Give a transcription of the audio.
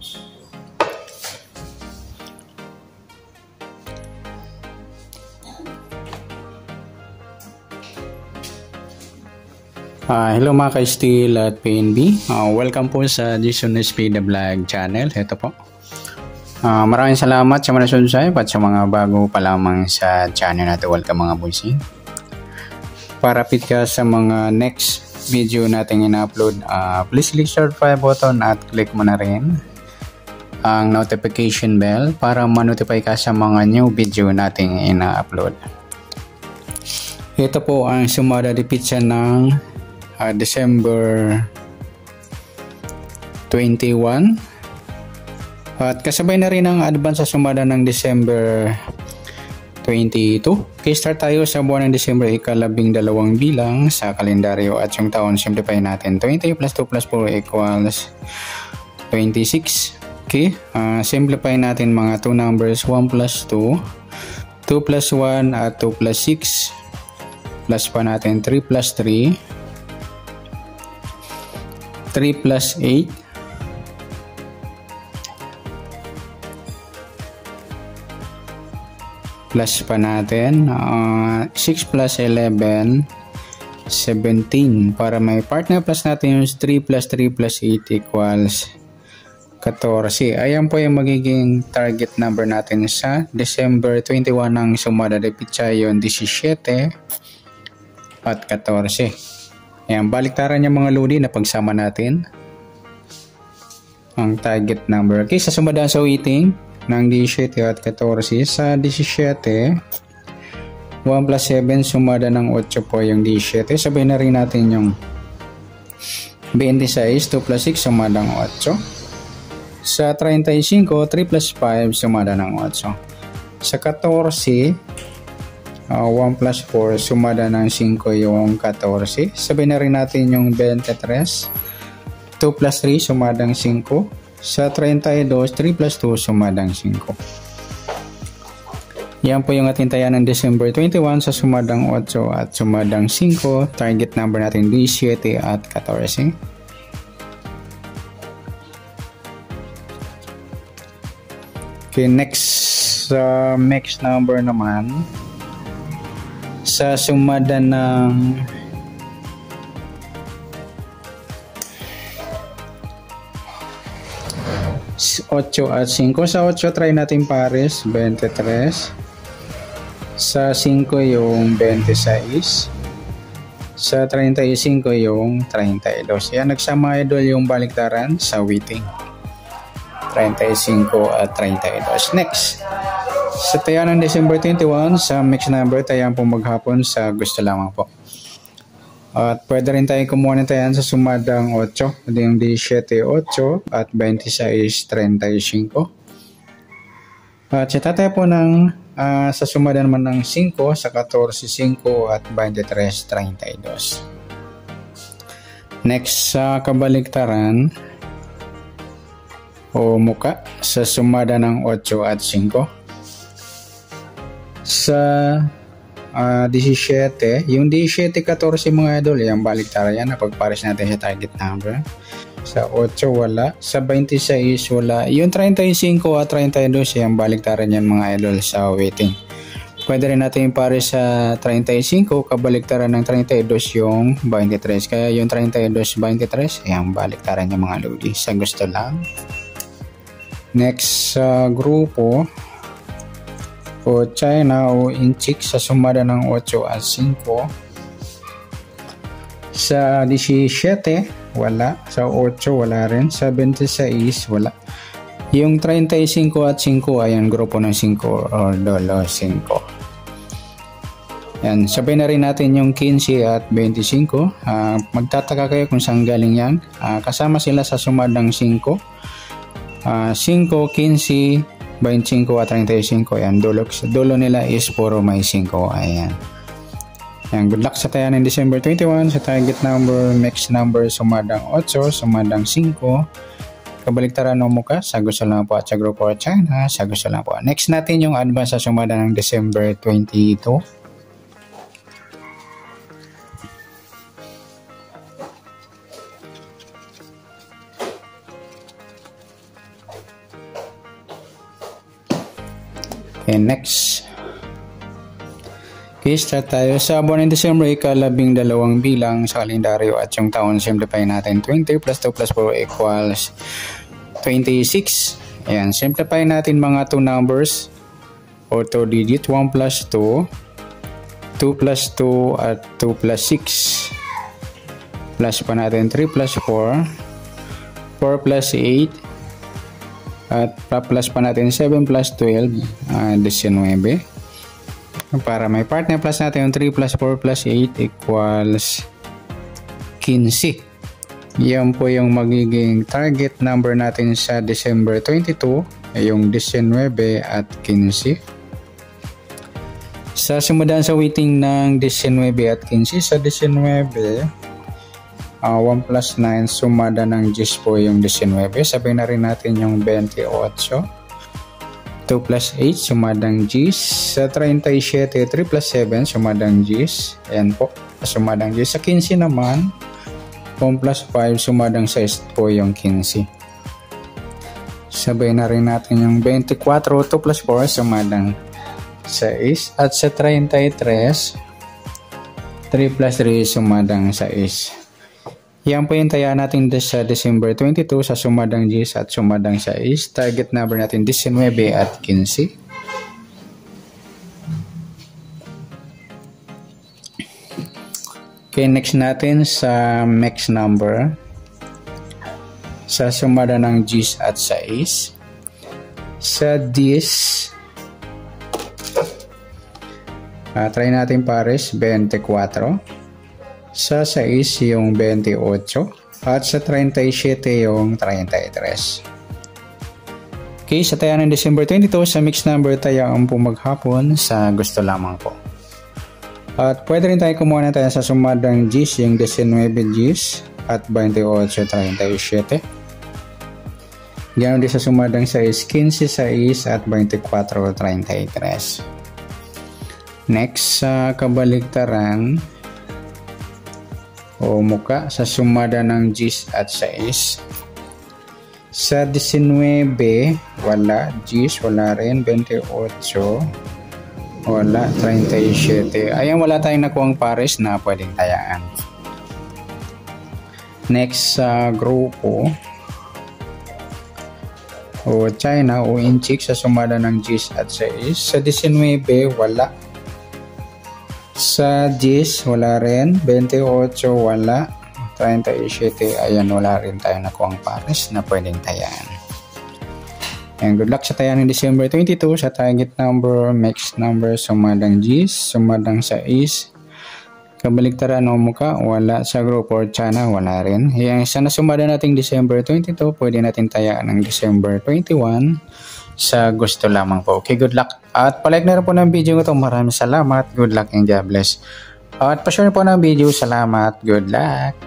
Hello mga ka-Steel at PNB. Welcome po sa Jason Espida Vlog channel. Ito po. Maraming salamat sa mga subscribe at sa mga bago pa lamang sa channel natin. Welcome mga boysing. Para update ka sa mga next video natin ina-upload, please click subscribe button at click mo na rin ang notification bell para ma-notify ka sa mga new video natin ina-upload. Ito po ang sumada de pizza ng December 21 at kasabay na rin ang advance sa sumada ng December 22. Okay, start tayo sa buwan ng December, ika-12 bilang sa kalendaryo at yung taon simplify natin. 20 plus 2 plus 4 equals 26. Okay, simplify natin mga 2 numbers, 1 plus 2, 2 plus 1 at 2 plus 6, plus pa natin 3 plus 3, 3 plus 8, plus pa natin 6 plus 11, 17. Para may partner plus natin yung 3 plus 3 plus 8 equals 14. Ayan po yung magiging target number natin sa December 21 ng sumada de pizza, yung 17 at 14. Ayan, baliktaran yung mga lodi na pagsama natin ang target number. Okay, sa sumada sa waiting ng 17 at 14, sa 17 1 plus 7 sumada ng 8 po yung 17. Sabihin na rin natin yung 26, 2 plus 6 sumada ng 8. Sa 35, 3 plus 5 sumada ng 8. Sa 14, 1 plus 4 sumada ng 5 yung 14. Sabihin na rin natin yung 23, 2 plus 3 sumadang 5. Sa 32, 3 plus 2 sumadang 5. Yan po yung ating taya ng December 21 sa sumadang 8 at sumadang 5. Target number natin 17 at 14. Okay, next number naman sa sumada ng 8 at 5. Sa 8 try natin pares 23. Sa 5 yung 26. Sa 35 yung 32. Yan, nagsama idol yung baliktaran sa waiting 35 at 32. Next, sa taya ng December 21, sa mixed number, tayan po maghapon sa gusto lamang po. At pwede rin tayo kumuha ng tayan sa sumadang 8, yung 17, 8 at 26, 35. At sa tataya po ng sa sumada naman ng 5, sa 14, 5 at 23, 32. Next, sa kabaliktaran o muka, sa sumada ng 8 at 5. Sa 17, yung 17, 14 mga idol, yung baliktaran yan, napagpares natin sa target number. Sa 8 wala, sa 26 wala, yung 35 at 32 yung baliktaran yan mga idol sa waiting. Pwede rin natin yung pares sa 35, kabaliktaran ng 32 yung 23, kaya yung 32, 23 yung baliktaran yung mga lodi sa gusto lang. Next sa grupo o China o Inchik, sa sumada ng 8 at 5. Sa 17 wala, sa 8 wala rin, sa 26 wala. Yung 35 at 5 ayan, grupo ng 5 or dolo 5. Yan, sabay na rin natin yung 15 at 25. Magtataka kayo kung saan galing yan. Kasama sila sa sumadang 5. 5, 15, 25 at 35. Ayan, dulo nila is puro may 5. Ayan. Ayan, good luck sa taya ng December 21. Sa target number, mixed number, sumadang 8, sumadang 5. Kabaliktaran o muka, sa gusto lang po at sa grupo at China, sa gusto lang po. Next natin yung advance sa sumada ng December 22. Okay, next. Okay, start tayo. Sa buwan ng December, ika-12 bilang sa kalendaryo at yung taon, simplify natin. 20 plus 2 plus 4 equals 26. Ayan, simplify natin mga 2 numbers or 2 digit. 1 plus 2, 2 plus 2 at 2 plus 6. Plus pa natin 3 plus 4, 4 plus 8, at plus pa natin 7 plus 12, 19. Para may partner plus natin yung 3 plus 4 plus 8 equals 15. Yan po yung magiging target number natin sa December 22, yung 19 at 15. Sa sumundan sa weighting ng 19 at 15, sa 19, 1 plus 9, sumada ng 10 po yung 19. Sabihin na rin natin yung 28. 2 plus 8, sumadang 10. Sa 37, 3 plus 7, sumadang 10. Ayan po, sumadang 10. Sa 15 naman, 1 plus 5, sumadang 6 po yung 15. Sabihin na rin natin yung 24, 2 plus 4, sumadang 6. At sa 33, 3 plus 3, sumadang 6. Yan po yung taya natin sa December 22 sa sumadang 10 at sumadang 6. Target number natin 19 at 15. Okay, next natin sa mix number. Sa sumada ng 10 at 6. Sa 10, try natin pares 24. Sa 6 yung 28 at sa 37 yung 33. Okay, sa taya ng December 22 sa mix number tayaan po maghapon sa gusto lamang po. At pwede rin tayo kumuha na tayo sa sumadang 10 yung 19 10 at 28 37. Ganoon din sa sumadang 6 15 6 at 24 33. Next sa kabaliktaran o muka sa sumada ng 10 at 6. Sa 19, wala. 10, wala rin. 28, wala. 37. Ayan, wala tayong nakuhang pares na pwedeng tayaan. Next sa grupo o China o Inchik sa sumada ng 10 at 6. Sa 19, wala. Sa 10, wala rin. 28, wala. 37, ayan, wala rin tayo nakuhang pares na pwedeng tayaan. And good luck sa tayaan ng December 22 sa target number, mix number, sumadang 10, sumadang 6. Kabaliktaran o muka, wala. Sa group or China, wala rin. Ayan, sana sumada nating December 22, pwede natin tayaan ng December 21. Sa gusto lamang po. Okay, good luck. At palike na rin po ng video ito. Maraming salamat. Good luck and God bless. At pa-share po ng video. Salamat. Good luck.